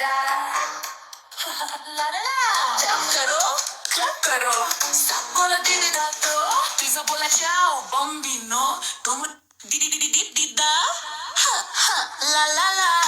da. La la la. Clap karo, stop bola didi da do. Pizza bola ciao, bambino. Come di da. Ha ha, la la la.